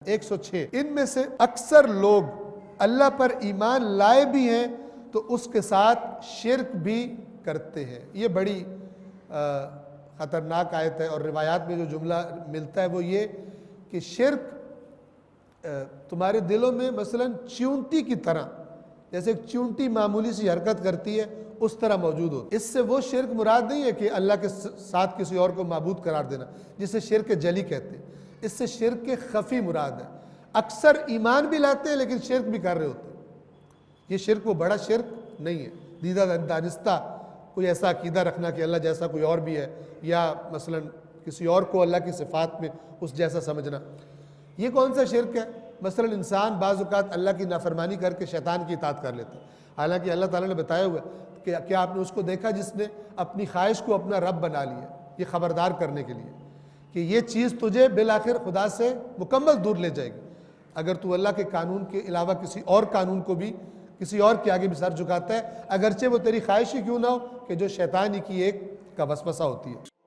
106 ان میں سے اکثر لوگ اللہ پر ایمان لائے بھی ہیں تو اس کے ساتھ شرک بھی کرتے ہیں۔ یہ بڑی خطرناک آیت ہے، اور روایات میں جو جملہ ملتا ہے وہ یہ کہ شرک تمہارے دلوں میں مثلا چیونٹی کی طرح، جیسے ایک چیونٹی معمولی سی حرکت کرتی ہے اس طرح موجود ہوتی ہے۔ اس سے وہ شرک مراد نہیں ہے کہ اللہ کے ساتھ کسی اور کو معبود قرار دینا، جسے شرک جلی کہتے ہیں۔ اس سے شرک خفی مراد ہے۔ اکثر ایمان بھی لاتے ہیں لیکن شرک بھی کر رہے ہوتے ہیں۔ یہ شرک وہ بڑا شرک نہیں ہے، دیدہ دانستہ کوئی ایسا عقیدہ رکھنا کہ اللہ جیسا کوئی اور بھی ہے، یا مثلا کسی اور کو اللہ کی صفات میں اس جیسا سمجھنا۔ یہ کون سا شرک ہے؟ مثلا انسان بعض اوقات اللہ کی نافرمانی کر کے شیطان کی اطاعت کر لیتا ہے، حالانکہ اللہ تعالیٰ نے بتایا ہوا ہے کہ کیا آپ نے اس کو دیکھا جس نے اپنی خواہش کو اپنا رب بنا لیا؟ یہ خبردار کرنے کے لیے کہ یہ چیز تجھے بالآخر خدا سے مکمل دور لے جائے گی اگر تو اللہ کے قانون کے علاوہ کسی اور قانون کو بھی کسی اور کے آگے بھی سر جھکاتا ہے، اگرچہ وہ تیری خواہش ہی کیوں نہ ہو کہ جو شیطان ہی کی ایک کا وسوسہ ہوتی ہے۔